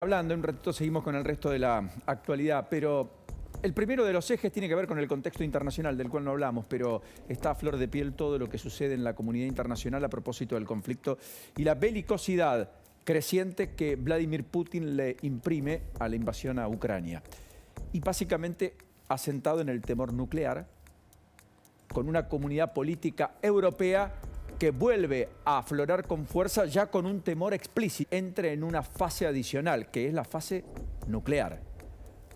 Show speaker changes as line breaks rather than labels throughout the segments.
Hablando, en un ratito seguimos con el resto de la actualidad, pero el primero de los ejes tiene que ver con el contexto internacional, del cual no hablamos, pero está a flor de piel todo lo que sucede en la comunidad internacional a propósito del conflicto y la belicosidad creciente que Vladimir Putin le imprime a la invasión a Ucrania. Y básicamente asentado en el temor nuclear, con una comunidad política europea que vuelve a aflorar con fuerza ya con un temor explícito. Entre en una fase adicional, que es la fase nuclear.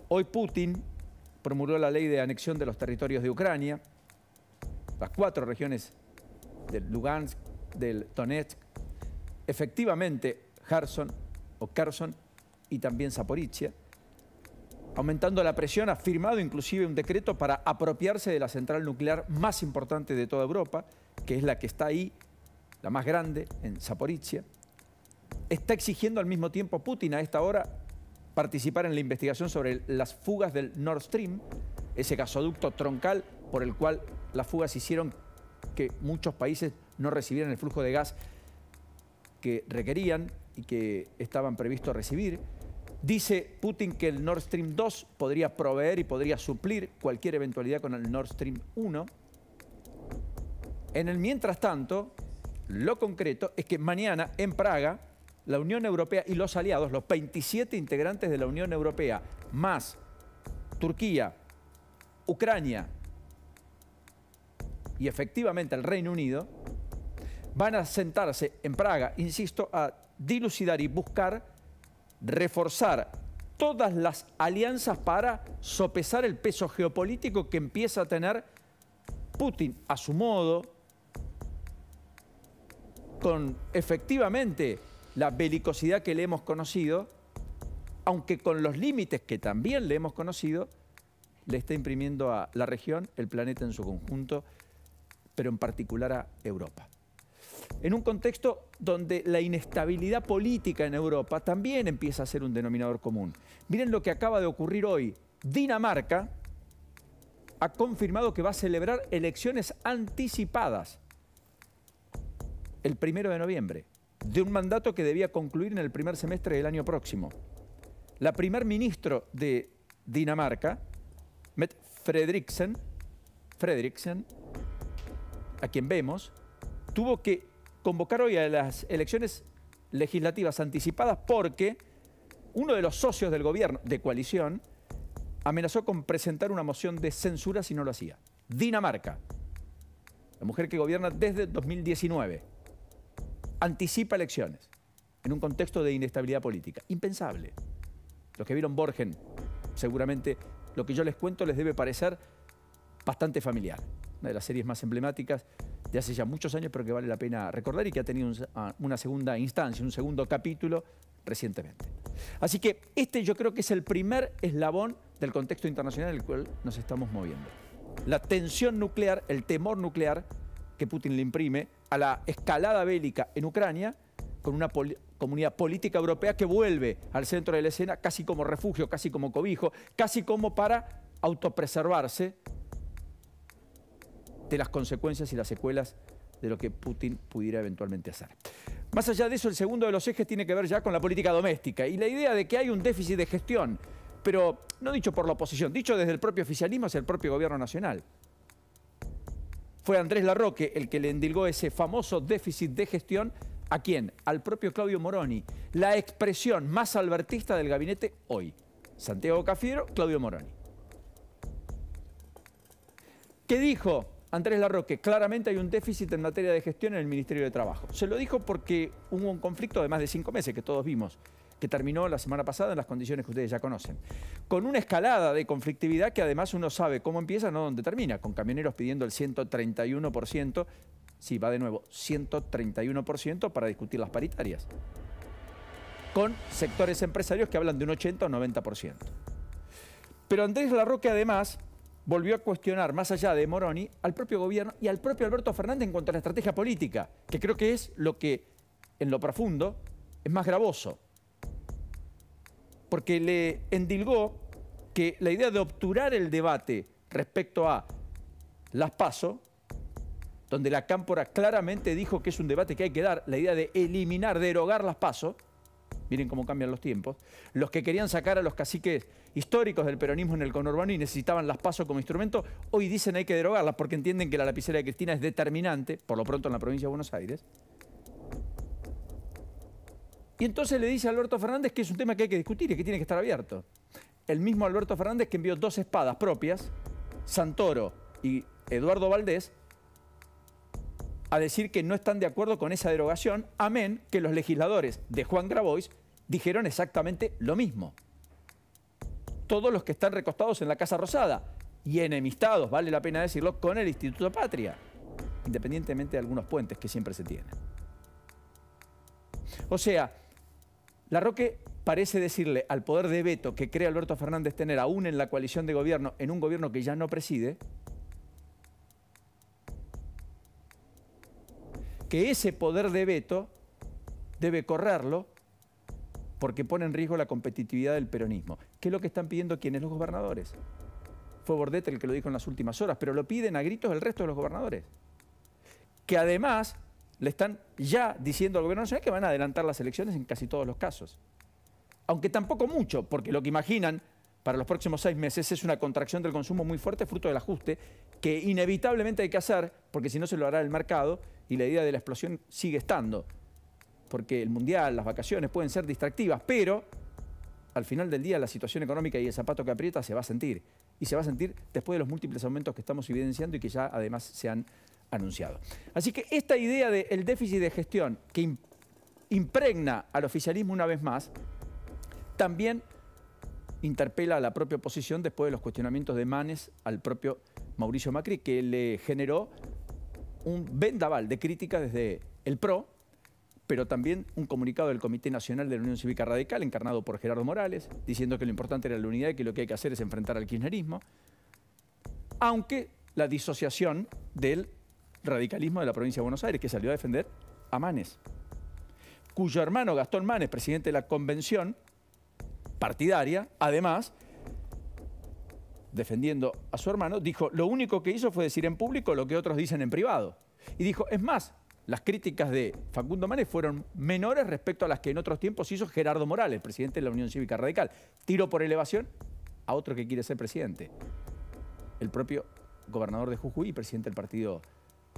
Hoy Putin promulgó la ley de anexión de los territorios de Ucrania, las 4 regiones del Lugansk, del Donetsk, efectivamente Kherson y también Zaporizhia, aumentando la presión, ha firmado inclusive un decreto para apropiarse de la central nuclear más importante de toda Europa, que es la que está ahí, la más grande, en Zaporizhia. Está exigiendo al mismo tiempo Putin a esta hora participar en la investigación sobre las fugas del Nord Stream, ese gasoducto troncal por el cual las fugas hicieron que muchos países no recibieran el flujo de gas que requerían y que estaban previstos recibir. Dice Putin que el Nord Stream 2 podría proveer y podría suplir cualquier eventualidad con el Nord Stream 1. En el mientras tanto, lo concreto es que mañana en Praga, la Unión Europea y los aliados, los 27 integrantes de la Unión Europea, más Turquía, Ucrania y efectivamente el Reino Unido, van a sentarse en Praga, insisto, a dilucidar y buscar reforzar todas las alianzas para sopesar el peso geopolítico que empieza a tener Putin a su modo, con efectivamente la belicosidad que le hemos conocido, aunque con los límites que también le hemos conocido, le está imprimiendo a la región, el planeta en su conjunto, pero en particular a Europa. En un contexto donde la inestabilidad política en Europa también empieza a ser un denominador común. Miren lo que acaba de ocurrir hoy. Dinamarca ha confirmado que va a celebrar elecciones anticipadas el 1 de noviembre, de un mandato que debía concluir en el primer semestre del año próximo. La primer ministro de Dinamarca, Mette Frederiksen, a quien vemos, tuvo que convocar hoy a las elecciones legislativas anticipadas porque uno de los socios del gobierno de coalición amenazó con presentar una moción de censura si no lo hacía. Dinamarca, la mujer que gobierna desde 2019, anticipa elecciones en un contexto de inestabilidad política. Impensable. Los que vieron Borgen, seguramente lo que yo les cuento les debe parecer bastante familiar. Una de las series más emblemáticas de hace ya muchos años, pero que vale la pena recordar y que ha tenido una segunda instancia, un segundo capítulo recientemente. Así que este yo creo que es el primer eslabón del contexto internacional en el cual nos estamos moviendo. La tensión nuclear, el temor nuclear que Putin le imprime a la escalada bélica en Ucrania, con una comunidad política europea que vuelve al centro de la escena casi como refugio, casi como cobijo, casi como para autopreservarse de las consecuencias y las secuelas de lo que Putin pudiera eventualmente hacer. Más allá de eso, el segundo de los ejes tiene que ver ya con la política doméstica y la idea de que hay un déficit de gestión, pero no dicho por la oposición, dicho desde el propio oficialismo hacia el propio gobierno nacional. Fue Andrés Larroque el que le endilgó ese famoso déficit de gestión. ¿A quién? Al propio Claudio Moroni, la expresión más albertista del gabinete hoy. Santiago Cafiero, Claudio Moroni. ¿Qué dijo Andrés Larroque? Claramente hay un déficit en materia de gestión en el Ministerio de Trabajo. Se lo dijo porque hubo un conflicto de más de 5 meses que todos vimos, que terminó la semana pasada en las condiciones que ustedes ya conocen. Con una escalada de conflictividad que además uno sabe cómo empieza, no dónde termina, con camioneros pidiendo el 131%, sí, va de nuevo, 131% para discutir las paritarias. Con sectores empresarios que hablan de un 80 o 90%. Pero Andrés Larroque además volvió a cuestionar, más allá de Moroni, al propio gobierno y al propio Alberto Fernández en cuanto a la estrategia política, que creo que es lo que, en lo profundo, es más gravoso. Porque le endilgó que la idea de obturar el debate respecto a las PASO, donde la Cámpora claramente dijo que es un debate que hay que dar, la idea de eliminar, derogar las PASO, miren cómo cambian los tiempos, los que querían sacar a los caciques históricos del peronismo en el conurbano y necesitaban las PASO como instrumento, hoy dicen hay que derogarlas porque entienden que la lapicera de Cristina es determinante, por lo pronto en la provincia de Buenos Aires. Y entonces le dice a Alberto Fernández que es un tema que hay que discutir y que tiene que estar abierto. El mismo Alberto Fernández que envió 2 espadas propias, Santoro y Eduardo Valdés, a decir que no están de acuerdo con esa derogación, amén que los legisladores de Juan Grabois dijeron exactamente lo mismo. Todos los que están recostados en la Casa Rosada y enemistados, vale la pena decirlo, con el Instituto Patria, independientemente de algunos puentes que siempre se tienen. O sea, Larroque parece decirle al poder de veto que cree Alberto Fernández tener aún en la coalición de gobierno, en un gobierno que ya no preside, que ese poder de veto debe correrlo porque pone en riesgo la competitividad del peronismo. ¿Qué es lo que están pidiendo quienes? Los gobernadores. Fue Bordet el que lo dijo en las últimas horas, pero lo piden a gritos el resto de los gobernadores. Que además le están ya diciendo al gobierno nacional que van a adelantar las elecciones en casi todos los casos. Aunque tampoco mucho, porque lo que imaginan para los próximos 6 meses es una contracción del consumo muy fuerte fruto del ajuste que inevitablemente hay que hacer, porque si no se lo hará el mercado y la idea de la explosión sigue estando. Porque el mundial, las vacaciones pueden ser distractivas, pero al final del día la situación económica y el zapato que aprieta se va a sentir. Y se va a sentir después de los múltiples aumentos que estamos evidenciando y que ya además se han anunciado. Así que esta idea del déficit de gestión que impregna al oficialismo una vez más, también interpela a la propia oposición después de los cuestionamientos de Manes al propio Mauricio Macri, que le generó un vendaval de críticas desde el PRO, pero también un comunicado del Comité Nacional de la Unión Cívica Radical, encarnado por Gerardo Morales, diciendo que lo importante era la unidad y que lo que hay que hacer es enfrentar al kirchnerismo, aunque la disociación del radicalismo de la provincia de Buenos Aires, que salió a defender a Manes, cuyo hermano Gastón Manes, presidente de la convención partidaria, además, defendiendo a su hermano, dijo, lo único que hizo fue decir en público lo que otros dicen en privado. Y dijo, es más, las críticas de Facundo Manes fueron menores respecto a las que en otros tiempos hizo Gerardo Morales, presidente de la Unión Cívica Radical. Tiro por elevación a otro que quiere ser presidente, el propio gobernador de Jujuy y presidente del Partido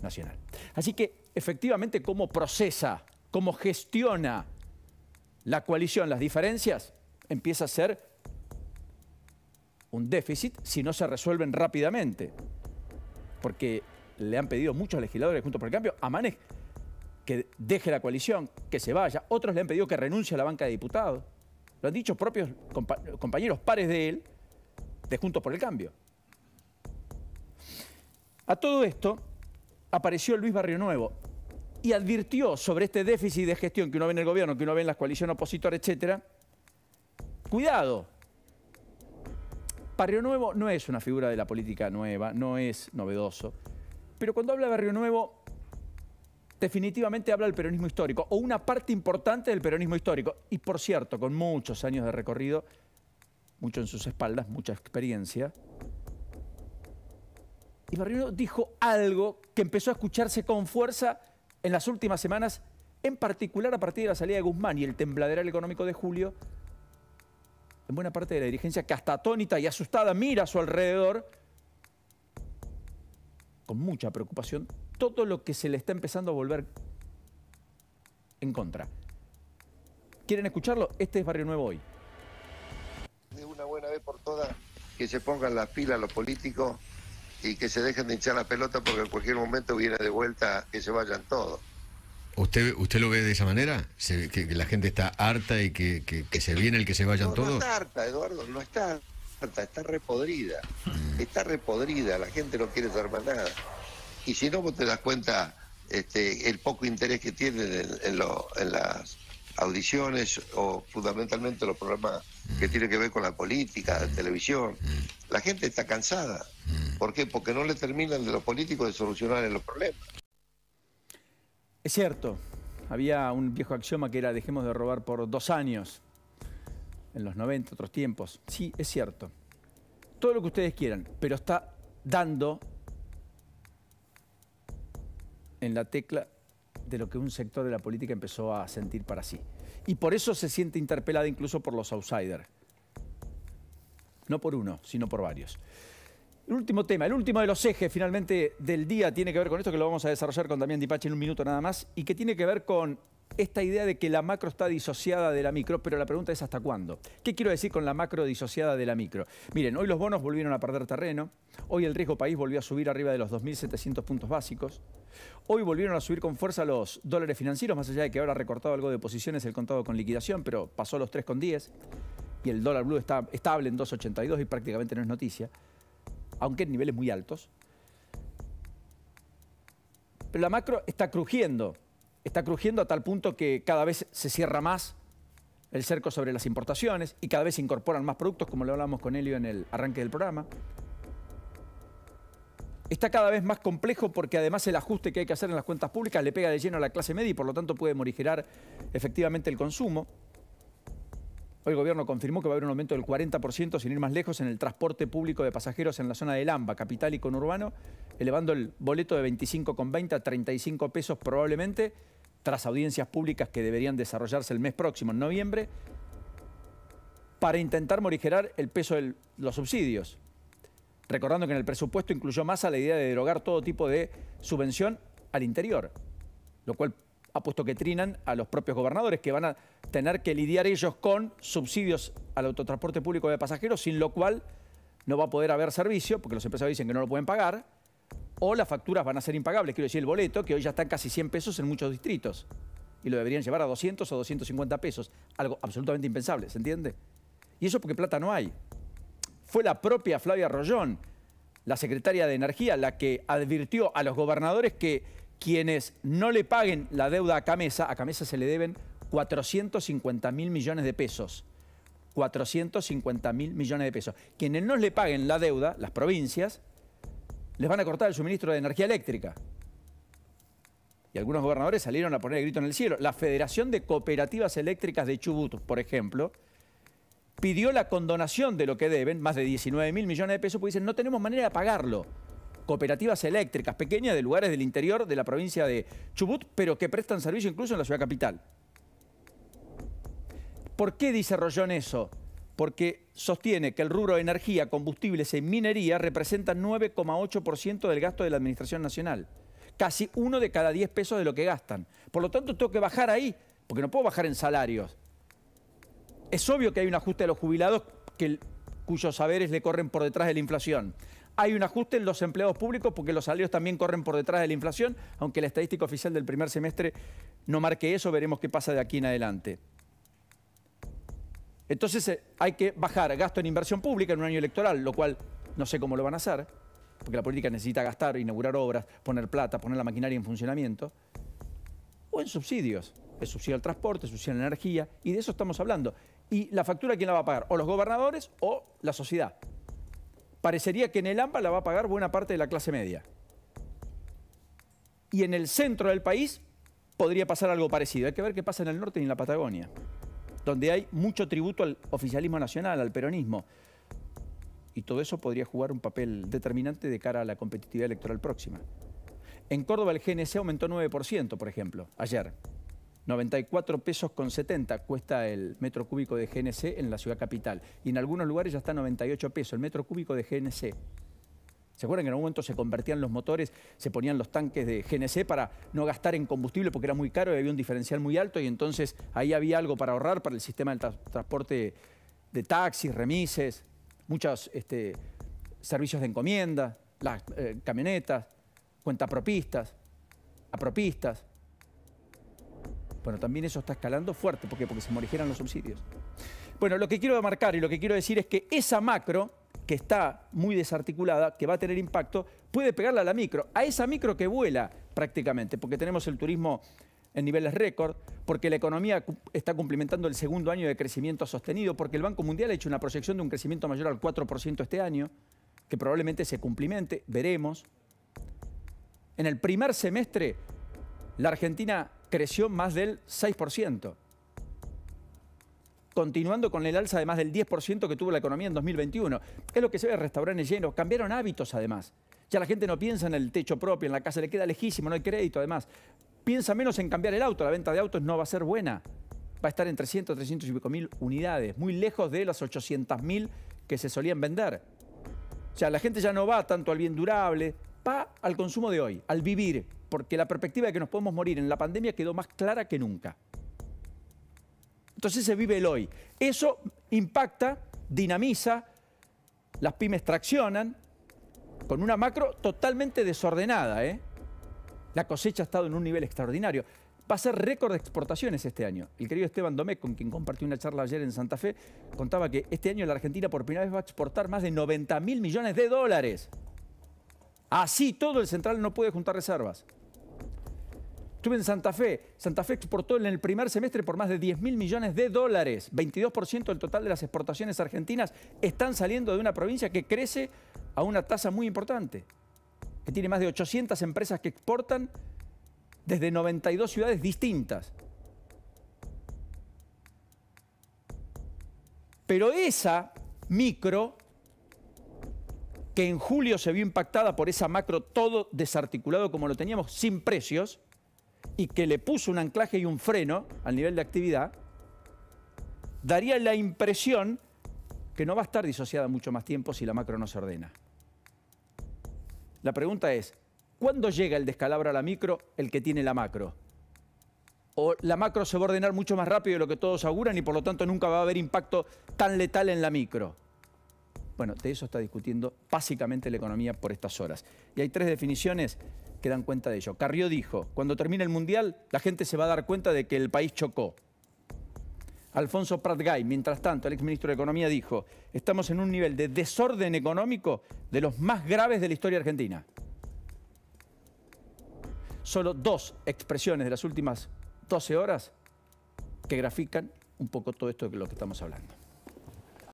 Nacional. Así que, efectivamente, cómo procesa, cómo gestiona la coalición las diferencias, empieza a ser un déficit si no se resuelven rápidamente. Porque le han pedido muchos legisladores Juntos por el Cambio a Manes que deje la coalición, que se vaya. Otros le han pedido que renuncie a la banca de diputados. Lo han dicho propios compañeros pares de él, de Juntos por el Cambio. A todo esto apareció Luis Barrionuevo y advirtió sobre este déficit de gestión que uno ve en el gobierno, que uno ve en la coalición opositora, etcétera. Cuidado. Barrionuevo no es una figura de la política nueva, no es novedoso. Pero cuando habla de Barrionuevo, definitivamente habla del peronismo histórico, o una parte importante del peronismo histórico. Y por cierto, con muchos años de recorrido, mucho en sus espaldas, mucha experiencia. Y Barrionuevo dijo algo que empezó a escucharse con fuerza en las últimas semanas, en particular a partir de la salida de Guzmán y el tembladeral económico de julio, en buena parte de la dirigencia que hasta atónita y asustada mira a su alrededor con mucha preocupación todo lo que se le está empezando a volver en contra. ¿Quieren escucharlo? Este es Barrionuevo hoy.
De una buena vez por todas que se pongan las pilas los políticos y que se dejen de hinchar la pelota porque en cualquier momento viene de vuelta que se vayan todos.
¿Usted lo ve de esa manera? ¿Que la gente está harta y que se viene el que se vayan todos?
No está harta, Eduardo, no está harta, está repodrida. Está repodrida, la gente no quiere saber más nada. Y si no, vos te das cuenta el poco interés que tienen en las audiciones o fundamentalmente los programas que tienen que ver con la política, la televisión. La gente está cansada. ¿Por qué? Porque no le terminan de los políticos de solucionar los problemas.
Es cierto, había un viejo axioma que era dejemos de robar por 2 años, en los 90, otros tiempos. Sí, es cierto. Todo lo que ustedes quieran, pero está dando en la tecla de lo que un sector de la política empezó a sentir para sí. Y por eso se siente interpelada incluso por los outsiders. No por uno, sino por varios. El último tema, el último de los ejes finalmente del día tiene que ver con esto, que lo vamos a desarrollar con Damián Di Pace en un minuto nada más, y que tiene que ver con esta idea de que la macro está disociada de la micro, pero la pregunta es ¿hasta cuándo? ¿Qué quiero decir con la macro disociada de la micro? Miren, hoy los bonos volvieron a perder terreno, hoy el riesgo país volvió a subir arriba de los 2.700 puntos básicos, hoy volvieron a subir con fuerza los dólares financieros, más allá de que ahora ha recortado algo de posiciones el contado con liquidación, pero pasó los 3,10 y el dólar blue está estable en 2,82 y prácticamente no es noticia, aunque en niveles muy altos. Pero la macro está crujiendo a tal punto que cada vez se cierra más el cerco sobre las importaciones y cada vez se incorporan más productos, como lo hablamos con Elio en el arranque del programa. Está cada vez más complejo porque además el ajuste que hay que hacer en las cuentas públicas le pega de lleno a la clase media y por lo tanto puede morigerar efectivamente el consumo. Hoy el gobierno confirmó que va a haber un aumento del 40%, sin ir más lejos, en el transporte público de pasajeros en la zona del AMBA, capital y conurbano, elevando el boleto de 25,20 a 35 pesos probablemente, tras audiencias públicas que deberían desarrollarse el mes próximo, en noviembre, para intentar morigerar el peso de los subsidios. Recordando que en el presupuesto incluyó Massa la idea de derogar todo tipo de subvención al interior, lo cual ha puesto que trinan a los propios gobernadores, que van a tener que lidiar ellos con subsidios al autotransporte público de pasajeros, sin lo cual no va a poder haber servicio, porque los empresarios dicen que no lo pueden pagar, o las facturas van a ser impagables, quiero decir el boleto, que hoy ya está en casi 100 pesos en muchos distritos, y lo deberían llevar a 200 o 250 pesos, algo absolutamente impensable, ¿se entiende? Y eso porque plata no hay. Fue la propia Flavia Rollón, la secretaria de Energía, la que advirtió a los gobernadores que quienes no le paguen la deuda a Camesa se le deben 450.000 millones de pesos. 450.000 millones de pesos. Quienes no le paguen la deuda, las provincias, les van a cortar el suministro de energía eléctrica. Y algunos gobernadores salieron a poner el grito en el cielo. La Federación de Cooperativas Eléctricas de Chubut, por ejemplo, pidió la condonación de lo que deben, más de 19.000 millones de pesos, porque dicen no tenemos manera de pagarlo. Cooperativas eléctricas pequeñas de lugares del interior de la provincia de Chubut, pero que prestan servicio incluso en la ciudad capital. ¿Por qué dice Rollón eso? Porque sostiene que el rubro de energía, combustibles y minería representan 9,8% del gasto de la Administración Nacional. Casi 1 de cada 10 pesos de lo que gastan. Por lo tanto, tengo que bajar ahí, porque no puedo bajar en salarios. Es obvio que hay un ajuste a los jubilados cuyos saberes le corren por detrás de la inflación. Hay un ajuste en los empleados públicos porque los salarios también corren por detrás de la inflación, aunque la estadística oficial del primer semestre no marque eso, veremos qué pasa de aquí en adelante. Entonces hay que bajar gasto en inversión pública en un año electoral, lo cual no sé cómo lo van a hacer, porque la política necesita gastar, inaugurar obras, poner plata, poner la maquinaria en funcionamiento, o en subsidios. El subsidio al transporte, el subsidio a la energía, y de eso estamos hablando. ¿Y la factura quién la va a pagar? O los gobernadores o la sociedad. Parecería que en el AMBA la va a pagar buena parte de la clase media. Y en el centro del país podría pasar algo parecido. Hay que ver qué pasa en el norte y en la Patagonia, donde hay mucho tributo al oficialismo nacional, al peronismo. Y todo eso podría jugar un papel determinante de cara a la competitividad electoral próxima. En Córdoba el GNC aumentó 9%, por ejemplo, ayer. 94 pesos con 70 cuesta el metro cúbico de GNC en la ciudad capital. Y en algunos lugares ya está 98 pesos el metro cúbico de GNC. ¿Se acuerdan que en algún momento se convertían los motores, se ponían los tanques de GNC para no gastar en combustible porque era muy caro y había un diferencial muy alto y entonces ahí había algo para ahorrar para el sistema del transporte de taxis, remises, muchos servicios de encomienda, las camionetas, cuentapropistas, apropistas? Bueno, también eso está escalando fuerte. ¿Por qué? Porque se morigeran los subsidios. Bueno, lo que quiero marcar y lo que quiero decir es que esa macro, que está muy desarticulada, que va a tener impacto, puede pegarle a la micro. A esa micro que vuela prácticamente, porque tenemos el turismo en niveles récord, porque la economía está cumplimentando el segundo año de crecimiento sostenido, porque el Banco Mundial ha hecho una proyección de un crecimiento mayor al 4% este año, que probablemente se cumplimente, veremos. En el primer semestre, la Argentina creció más del 6%, continuando con el alza de más del 10% que tuvo la economía en 2021. Es lo que se ve, restaurantes llenos, cambiaron hábitos además. Ya la gente no piensa en el techo propio, en la casa le queda lejísimo, no hay crédito además. Piensa menos en cambiar el auto, la venta de autos no va a ser buena. va a estar en 300, 300 y pico mil unidades, muy lejos de las 800.000 que se solían vender. O sea, la gente ya no va tanto al bien durable, va al consumo de hoy, al vivir, porque la perspectiva de que nos podemos morir en la pandemia quedó más clara que nunca. Entonces se vive el hoy. Eso impacta, dinamiza, las pymes traccionan, con una macro totalmente desordenada, ¿eh? La cosecha ha estado en un nivel extraordinario. Va a ser récord de exportaciones este año. El querido Esteban Domecq, con quien compartí una charla ayer en Santa Fe, contaba que este año la Argentina por primera vez va a exportar más de 90.000 millones de dólares. Así todo el central no puede juntar reservas. Estuve en Santa Fe. Santa Fe exportó en el primer semestre por más de 10.000 millones de dólares. 22% del total de las exportaciones argentinas están saliendo de una provincia que crece a una tasa muy importante, que tiene más de 800 empresas que exportan desde 92 ciudades distintas. Pero esa micro, que en julio se vio impactada por esa macro todo desarticulado como lo teníamos, sin precios, y que le puso un anclaje y un freno al nivel de actividad, daría la impresión que no va a estar disociada mucho más tiempo si la macro no se ordena. La pregunta es, ¿cuándo llega el descalabro a la micro el que tiene la macro? ¿O la macro se va a ordenar mucho más rápido de lo que todos auguran y por lo tanto nunca va a haber impacto tan letal en la micro? Bueno, de eso está discutiendo básicamente la economía por estas horas. Y hay tres definiciones que dan cuenta de ello. Carrió dijo, cuando termine el Mundial, la gente se va a dar cuenta de que el país chocó. Alfonso Prat-Gay, mientras tanto, el exministro de Economía, dijo, estamos en un nivel de desorden económico de los más graves de la historia argentina. Solo dos expresiones de las últimas 12 horas que grafican un poco todo esto de lo que estamos hablando.